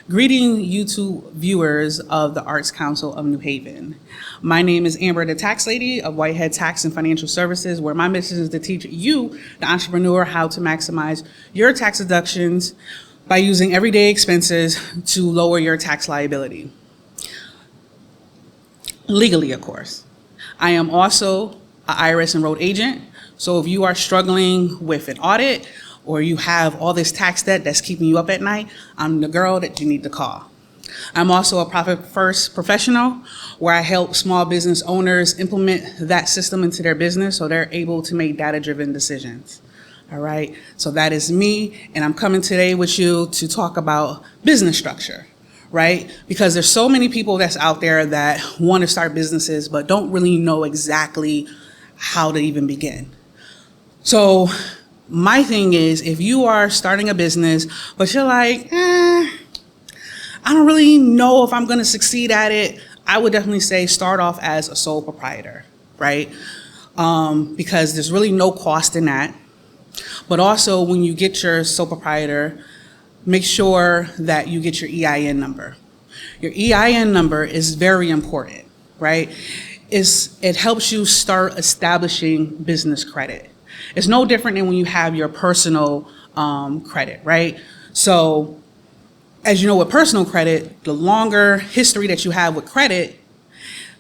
Greeting YouTube viewers of the Arts Council of New Haven. My name is Amber, the tax lady of Whitehead Tax and Financial Services, where my mission is to teach you, the entrepreneur, how to maximize your tax deductions by using everyday expenses to lower your tax liability. Legally, of course. I am also an IRS enrolled agent, so if you are struggling with an audit, or you have all this tax debt that's keeping you up at night, I'm the girl that you need to call. I'm also a Profit First professional, where I help small business owners implement that system into their business so they're able to make data-driven decisions. All right, so that is me, and I'm coming today with you to talk about business structure, right? Because there's so many people that's out there that want to start businesses but don't really know exactly how to even begin. So my thing is, if you are starting a business, but you're like, I don't really know if I'm going to succeed at it, I would definitely say start off as a sole proprietor, right? Because there's really no cost in that. But also, when you get your sole proprietor, make sure that you get your EIN number. Your EIN number is very important, right? It helps you start establishing business credit. It's no different than when you have your personal credit, right? So as you know, with personal credit, the longer history that you have with credit,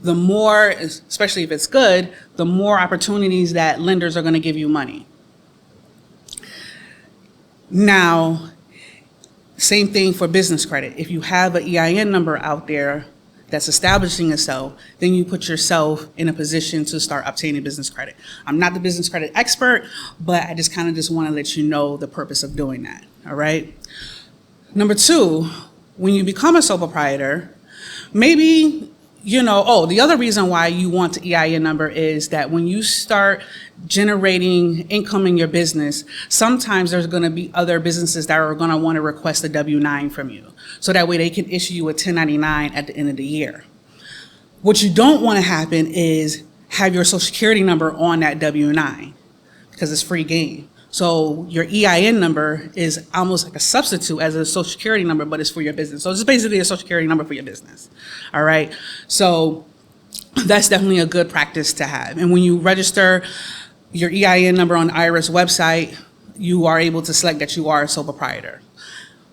the more, especially if it's good, the more opportunities that lenders are going to give you money. Now, same thing for business credit. If you have an EIN number out there that's establishing itself, then you put yourself in a position to start obtaining business credit. I'm not the business credit expert, but I just want to let you know the purpose of doing that, all right? Number two, when you become a sole proprietor, maybe, the other reason why you want the EIN number is that when you start generating income in your business, sometimes there's going to be other businesses that are going to want to request a W-9 from you. So that way they can issue you a 1099 at the end of the year. What you don't want to happen is have your social security number on that W-9 because it's free game. So your EIN number is almost like a substitute as a social security number, but it's for your business. So it's basically a social security number for your business. All right. So that's definitely a good practice to have. And when you register your EIN number on the IRS website, you are able to select that you are a sole proprietor.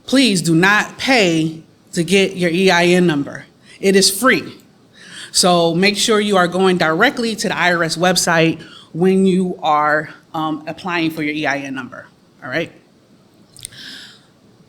Please do not pay to get your EIN number. It is free. So make sure you are going directly to the IRS website when you are applying for your EIN number, all right?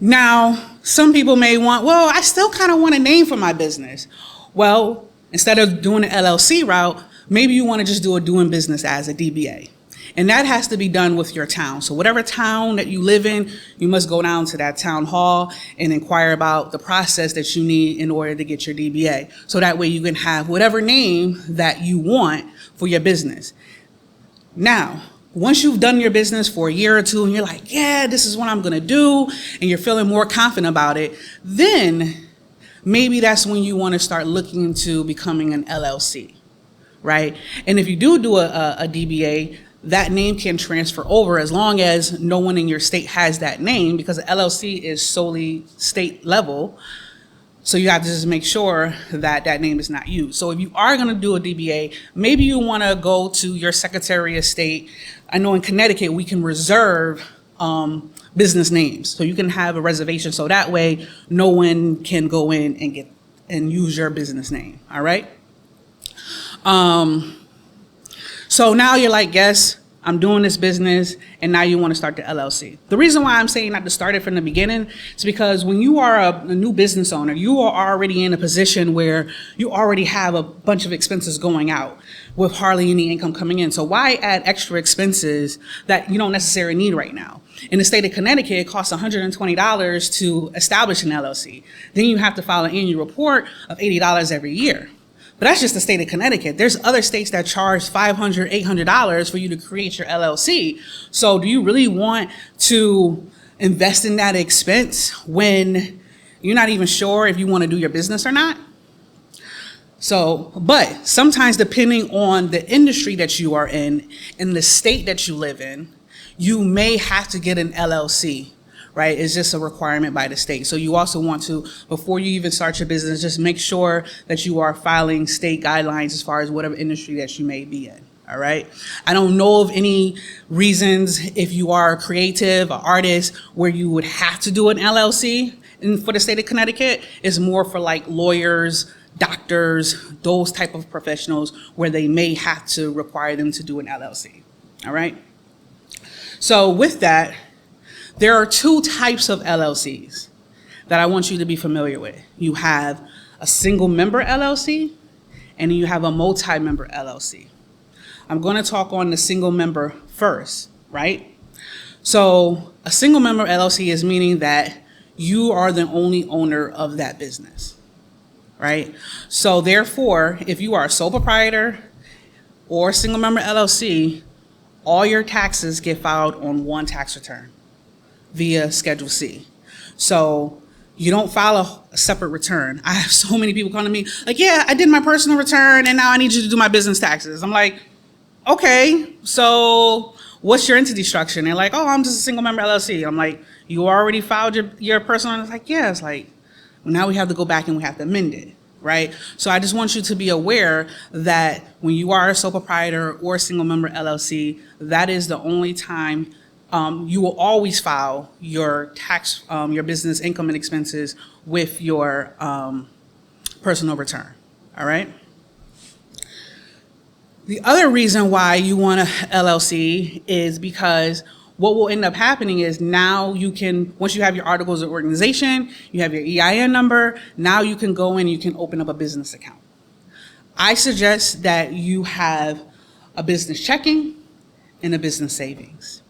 Now, some people may want, well, I still kind of want a name for my business. Well, instead of doing the LLC route, maybe you want to just do a doing business as a DBA. And that has to be done with your town. So whatever town that you live in, you must go down to that town hall and inquire about the process that you need in order to get your DBA. So that way you can have whatever name that you want for your business. Now, once you've done your business for a year or two and you're like, yeah, this is what I'm going to do, and you're feeling more confident about it, then maybe that's when you want to start looking into becoming an LLC, right? And if you do a DBA, that name can transfer over as long as no one in your state has that name, because the LLC is solely state level. So you have to just make sure that that name is not used. So if you are going to do a DBA, maybe you want to go to your Secretary of State. I know in Connecticut, we can reserve business names. So you can have a reservation. So that way, no one can go in and use your business name. All right. So now you're like, yes, I'm doing this business, and now you want to start the LLC. The reason why I'm saying not to start it from the beginning is because when you are a new business owner, you are already in a position where you already have a bunch of expenses going out with hardly any income coming in. So why add extra expenses that you don't necessarily need right now? In the state of Connecticut, it costs $120 to establish an LLC. Then you have to file an annual report of $80 every year. But that's just the state of Connecticut. There's other states that charge $500, $800 for you to create your LLC. So do you really want to invest in that expense when you're not even sure if you want to do your business or not? So, but sometimes depending on the industry that you are in the state that you live in, you may have to get an LLC, right? It's just a requirement by the state. So you also want to, before you even start your business, just make sure that you are filing state guidelines as far as whatever industry that you may be in. All right. I don't know of any reasons if you are a creative, an artist, where you would have to do an LLC for the state of Connecticut. It's more for like lawyers, doctors, those type of professionals where they may have to require them to do an LLC. All right. So with that, there are two types of LLCs that I want you to be familiar with. You have a single member LLC and you have a multi-member LLC. I'm going to talk on the single member first, right? So a single member LLC is meaning that you are the only owner of that business, right? So therefore, if you are a sole proprietor or a single member LLC, all your taxes get filed on one tax return via Schedule C. So you don't file a separate return. I have so many people come to me like, yeah, I did my personal return and now I need you to do my business taxes. I'm like, okay, so what's your entity structure? And they're like, oh, I'm just a single member LLC. I'm like, you already filed your personal? And it's like, yeah. It's like, well, now we have to go back and we have to amend it, right? So I just want you to be aware that when you are a sole proprietor or a single member LLC, that is the only time you will always file your tax, your business income and expenses with your personal return, all right? The other reason why you want a LLC is because what will end up happening is now you can, once you have your articles of organization, you have your EIN number, now you can go in and you can open up a business account. I suggest that you have a business checking and a business savings.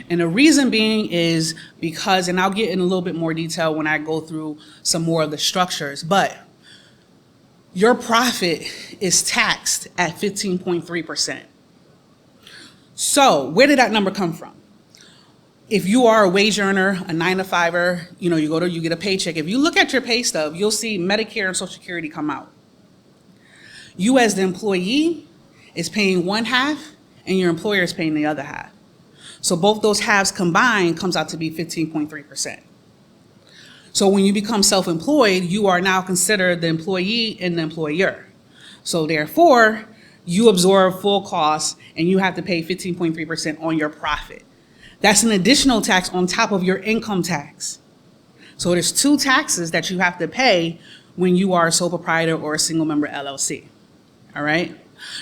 And the reason being is because, and I'll get in a little bit more detail when I go through some more of the structures, but your profit is taxed at 15.3%. So where did that number come from? If you are a wage earner, a 9-to-5er, you get a paycheck. If you look at your pay stub, you'll see Medicare and Social Security come out. You as the employee is paying one half and your employer is paying the other half. So both those halves combined comes out to be 15.3%. So when you become self-employed, you are now considered the employee and the employer. So therefore, you absorb full costs and you have to pay 15.3% on your profit. That's an additional tax on top of your income tax. So there's two taxes that you have to pay when you are a sole proprietor or a single member LLC, all right?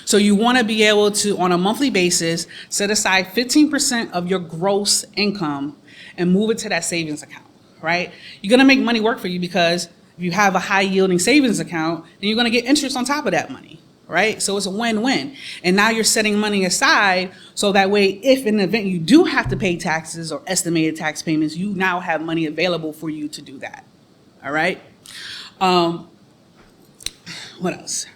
So you want to be able to, on a monthly basis, set aside 15% of your gross income and move it to that savings account. Right? You're going to make money work for you because if you have a high yielding savings account, then you're going to get interest on top of that money, right? So it's a win-win. And now you're setting money aside so that way, if in the event you do have to pay taxes or estimated tax payments, you now have money available for you to do that. All right? What else?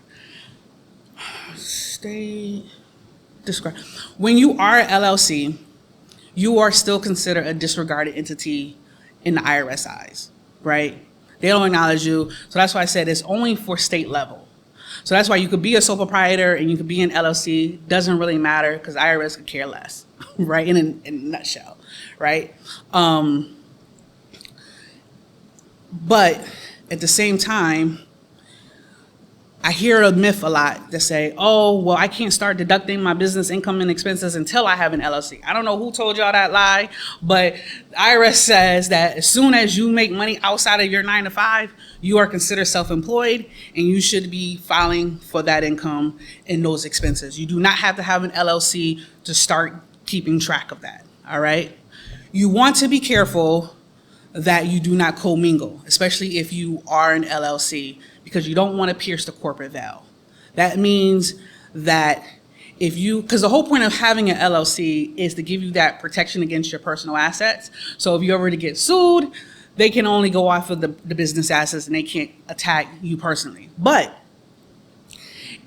When you are an LLC, you are still considered a disregarded entity in the IRS eyes, right? They don't acknowledge you. So that's why I said it's only for state level. So that's why you could be a sole proprietor and you could be an LLC. Doesn't really matter because IRS could care less, right? In a nutshell, right? But at the same time, I hear a myth a lot that say, oh, well, I can't start deducting my business income and expenses until I have an LLC. I don't know who told y'all that lie, but the IRS says that as soon as you make money outside of your 9-to-5, you are considered self-employed and you should be filing for that income and those expenses. You do not have to have an LLC to start keeping track of that, all right? You want to be careful that you do not commingle, especially if you are an LLC, because you don't want to pierce the corporate veil. That means that because the whole point of having an LLC is to give you that protection against your personal assets. So if you ever to get sued, they can only go off of the business assets and they can't attack you personally. But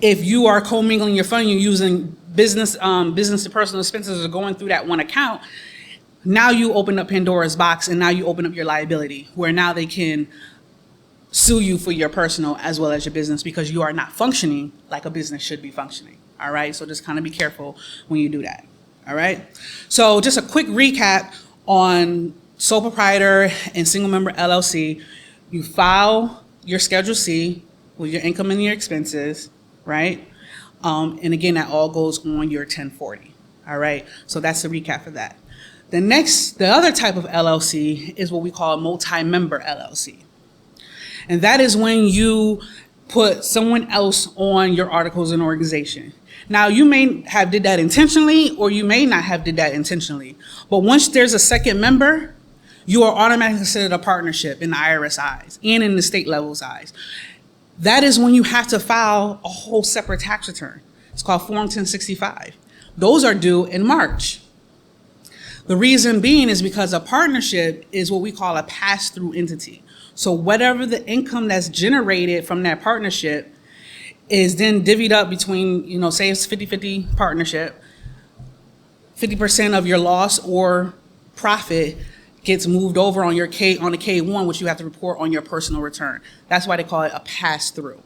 if you are commingling your fund, you're using business to personal expenses are going through that one account, now you open up Pandora's box and now you open up your liability where now they can sue you for your personal as well as your business because you are not functioning like a business should be functioning. All right, so just kind of be careful when you do that. All right, so just a quick recap on sole proprietor and single member LLC, you file your Schedule C with your income and your expenses, right? And again, that all goes on your 1040, all right? So that's the recap for that. The other type of LLC is what we call a multi-member LLC. And that is when you put someone else on your articles in organization. Now, you may have did that intentionally, or you may not have did that intentionally. But once there's a second member, you are automatically considered a partnership in the IRS eyes and in the state level's eyes. That is when you have to file a whole separate tax return. It's called Form 1065. Those are due in March. The reason being is because a partnership is what we call a pass-through entity. So whatever the income that's generated from that partnership is then divvied up between, say it's 50-50 partnership, 50% of your loss or profit gets moved over on your on the K1, which you have to report on your personal return. That's why they call it a pass-through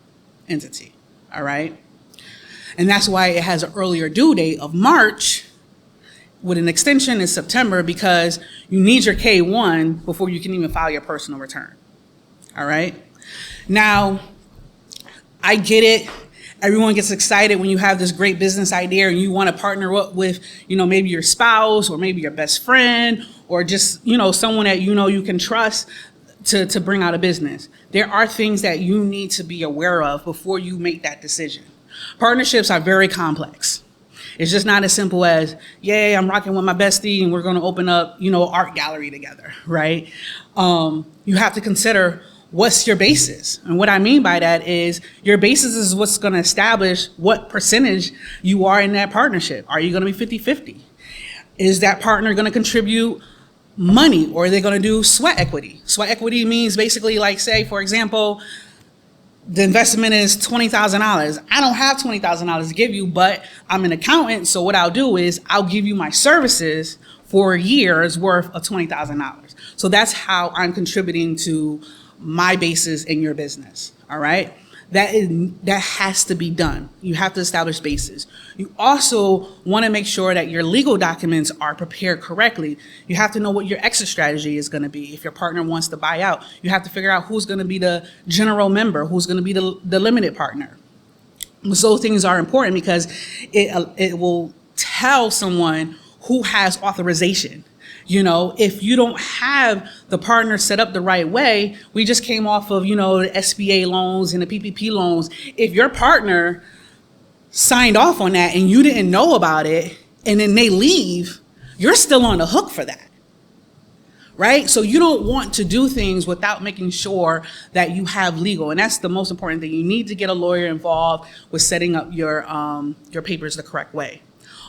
entity, all right? And that's why it has an earlier due date of March with an extension in September, because you need your K1 before you can even file your personal return, all right? Now, I get it. Everyone gets excited when you have this great business idea and you want to partner up with, maybe your spouse or maybe your best friend or just, someone that you can trust to bring out a business. There are things that you need to be aware of before you make that decision. Partnerships are very complex. It's just not as simple as, yay, I'm rocking with my bestie and we're going to open up, art gallery together, right? You have to consider what's your basis. And what I mean by that is your basis is what's going to establish what percentage you are in that partnership. Are you going to be 50-50? Is that partner going to contribute money, or are they going to do sweat equity? Sweat equity means basically, like, say, for example, the investment is $20,000. I don't have $20,000 to give you, but I'm an accountant. So what I'll do is I'll give you my services for a year's worth of $20,000. So that's how I'm contributing to my basis in your business, all right? That has to be done. You have to establish basis. You also want to make sure that your legal documents are prepared correctly. You have to know what your exit strategy is going to be. If your partner wants to buy out, you have to figure out who's going to be the general member, who's going to be the limited partner. So things are important because it will tell someone who has authorization. If you don't have the partner set up the right way, we just came off of, the SBA loans and the PPP loans. If your partner signed off on that and you didn't know about it and then they leave, you're still on the hook for that, right? So you don't want to do things without making sure that you have legal. And that's the most important thing. You need to get a lawyer involved with setting up your papers the correct way.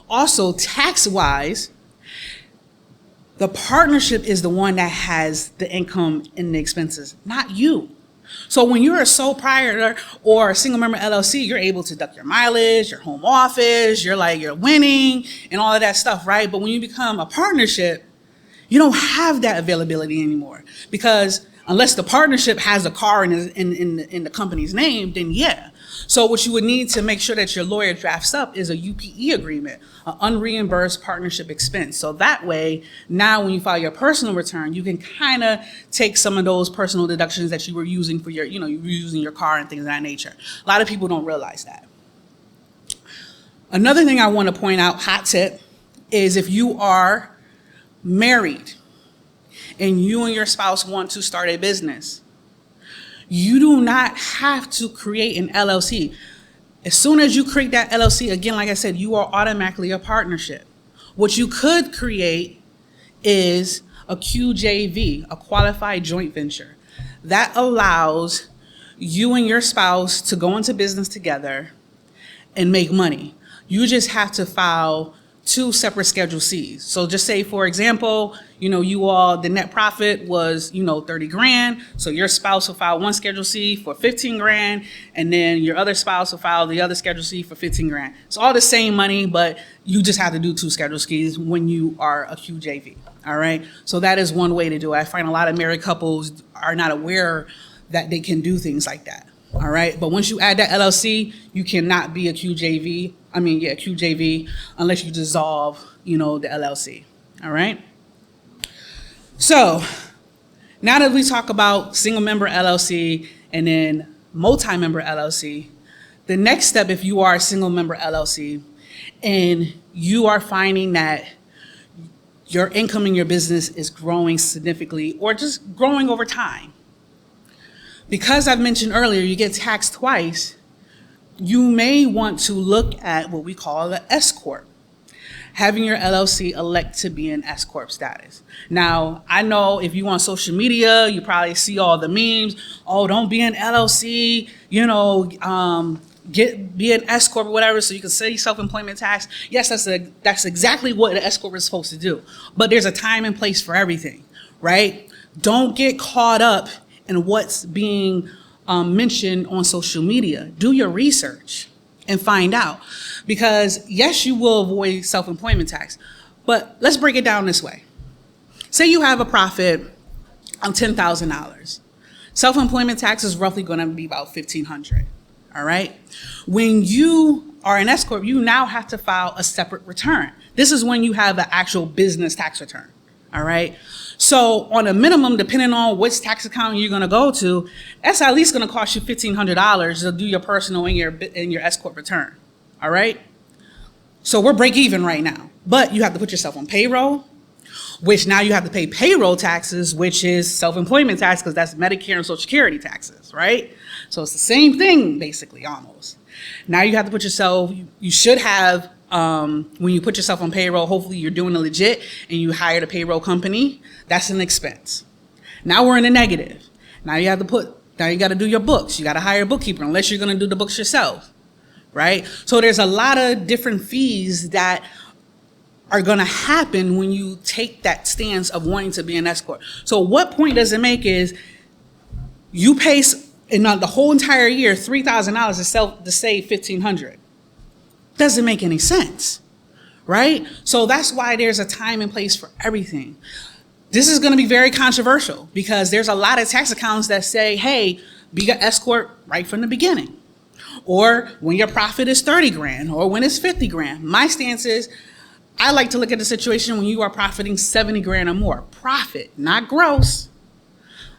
Also, tax-wise, the partnership is the one that has the income and the expenses, not you. So when you're a sole proprietor or a single member LLC, you're able to deduct your mileage, your home office, you're winning and all of that stuff, right? But when you become a partnership, you don't have that availability anymore, because unless the partnership has a car in the company's name, then yeah. So what you would need to make sure that your lawyer drafts up is a UPE agreement, an unreimbursed partnership expense. So that way, now when you file your personal return, you can kind of take some of those personal deductions that you were using for your, you were using your car and things of that nature. A lot of people don't realize that. Another thing I want to point out, hot tip, is if you are married and you and your spouse want to start a business, you do not have to create an LLC. As soon as you create that LLC, again, like I said, you are automatically a partnership. What you could create is a QJV, a qualified joint venture. That allows you and your spouse to go into business together and make money. You just have to file 2 separate Schedule Cs. So just say, for example, you all, the net profit was, 30 grand. So your spouse will file one Schedule C for 15 grand. And then your other spouse will file the other Schedule C for 15 grand. It's all the same money, but you just have to do 2 Schedule Cs when you are a QJV. All right. So that is one way to do it. I find a lot of married couples are not aware that they can do things like that. All right. But once you add that LLC, you cannot be a QJV. QJV unless you dissolve, the LLC. All right. So now that we talk about single member LLC and then multi-member LLC, the next step, if you are a single member LLC and you are finding that your income in your business is growing significantly or just growing over time, because I've mentioned earlier, you get taxed twice, you may want to look at what we call the Escort. Having your LLC elect to be in S-Corp status. Now, I know if you on social media, you probably see all the memes. Oh, don't be an LLC, be an S-Corp or whatever, so you can save self-employment tax. Yes, that's exactly what an S-Corp is supposed to do. But there's a time and place for everything, right? Don't get caught up in what's being mentioned on social media. Do your research and find out. Because yes, you will avoid self-employment tax, but let's break it down this way. Say you have a profit of $10,000. Self-employment tax is roughly going to be about $1,500, all right? When you are an S-Corp, you now have to file a separate return. This is when you have the actual business tax return, all right? So on a minimum, depending on which tax account you're going to go to, that's at least going to cost you $1,500 to do your personal and your S-Corp return. All right? So we're break even right now, but you have to put yourself on payroll, which now you have to pay payroll taxes, which is self-employment tax because that's Medicare and Social Security taxes, right? So it's the same thing basically almost. Now you have to put yourself, you should have, when you put yourself on payroll, hopefully you're doing it legit and you hired a payroll company, that's an expense. Now we're in the negative. Now you got to do your books. You got to hire a bookkeeper unless you're going to do the books yourself. Right? So there's a lot of different fees that are going to happen when you take that stance of wanting to be an Escort. So what point does it make is you pay in the whole entire year $3,000 to save $1,500. Doesn't make any sense, right? So that's why there's a time and place for everything. This is going to be very controversial because there's a lot of tax accounts that say, hey, be an Escort right from the beginning. Or when your profit is 30 grand or when it's 50 grand. My stance is I like to look at the situation when you are profiting 70 grand or more. Profit, not gross.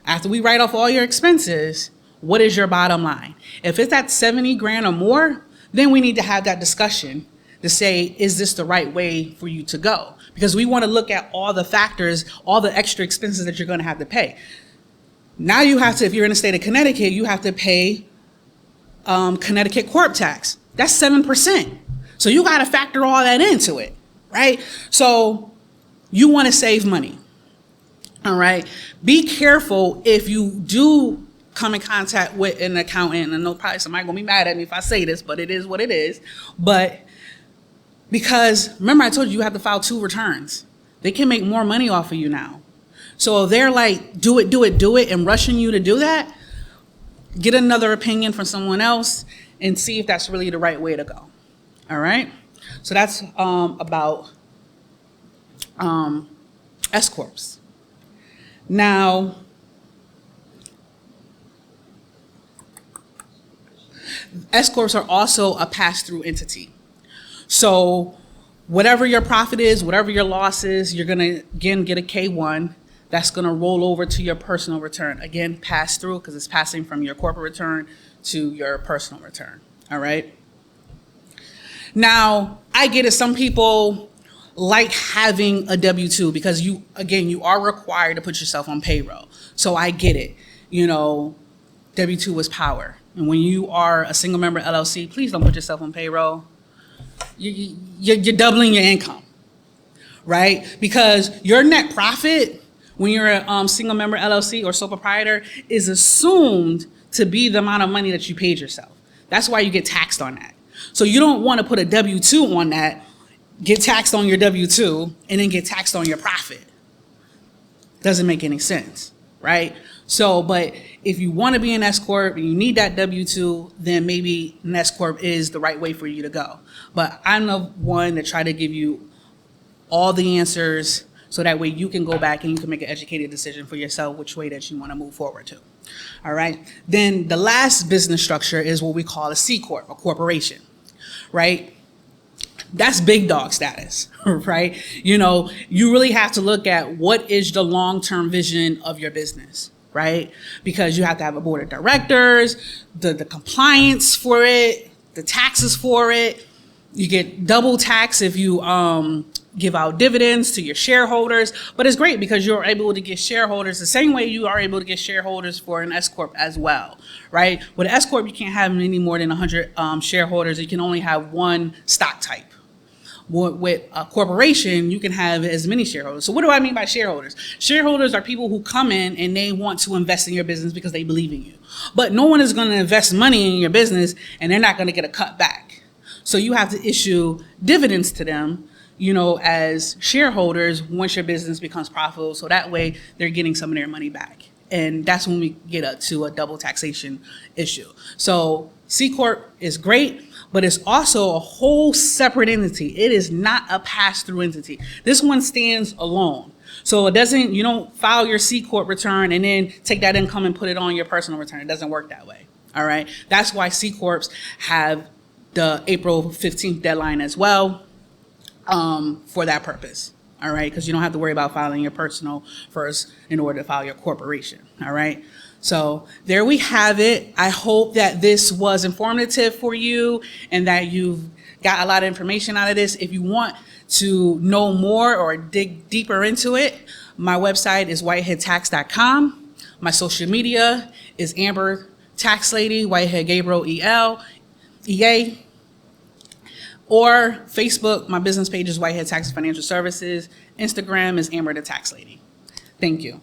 After we write off all your expenses, what is your bottom line? If it's at 70 grand or more, then we need to have that discussion to say, is this the right way for you to go? Because we want to look at all the factors, all the extra expenses that you're going to have to pay. Now you have to, if you're in the state of Connecticut, you have to pay Connecticut corp tax. That's 7%. So you got to factor all that into it, right? So you want to save money, all right? Be careful if you do come in contact with an accountant, and I know probably somebody gonna be mad at me if I say this, but it is what it is. But because remember I told you have to file 2 returns. They can make more money off of you now. So if they're like, do it, and rushing you to do that, get another opinion from someone else and see if that's really the right way to go. All right? So that's about S-Corps. Now, S-Corps are also a pass-through entity. So whatever your profit is, whatever your loss is, you're going to, again, get a K-1. That's going to roll over to your personal return. Again, pass through because it's passing from your corporate return to your personal return. All right. Now, I get it. Some people like having a W-2 because you are required to put yourself on payroll. So I get it. W-2 is power. And when you are a single member LLC, please don't put yourself on payroll. You're doubling your income, right? Because your net profit when you're a single member LLC or sole proprietor is assumed to be the amount of money that you paid yourself. That's why you get taxed on that. So you don't want to put a W-2 on that, get taxed on your W-2, and then get taxed on your profit. Doesn't make any sense, right? So, but if you want to be an S-Corp and you need that W-2, then maybe an S-Corp is the right way for you to go. But I'm the one that try to give you all the answers so that way you can go back and you can make an educated decision for yourself which way that you want to move forward to. All right. Then the last business structure is what we call a C-Corp, a corporation, right? That's big dog status, right? You know, you really have to look at what is the long-term vision of your business, right? Because you have to have a board of directors, the compliance for it, the taxes for it. You get double tax if you give out dividends to your shareholders. But it's great because you're able to get shareholders the same way you are able to get shareholders for an Escort as well, right? With an Escort, you can't have any more than 100 shareholders. You can only have one stock type. With a corporation, you can have as many shareholders. So what do I mean by shareholders? Shareholders are people who come in and they want to invest in your business because they believe in you. But no one is going to invest money in your business and they're not going to get a cut back. So you have to issue dividends to them, you know, as shareholders once your business becomes profitable. So that way they're getting some of their money back. And that's when we get up to a double taxation issue. So C Corp is great, but it's also a whole separate entity. It is not a pass-through entity. This one stands alone. So it doesn't, you don't file your C Corp return and then take that income and put it on your personal return. It doesn't work that way. All right. That's why C Corps have the April 15th deadline as well, for that purpose. All right. Because you don't have to worry about filing your personal first in order to file your corporation. All right. So there we have it. I hope that this was informative for you and that you've got a lot of information out of this. If you want to know more or dig deeper into it, my website is whiteheadtax.com. My social media is Amber Tax Lady, Whitehead Gabriel EA. Or Facebook, my business page is Whitehead Tax Financial Services. Instagram is Amber the Tax Lady. Thank you.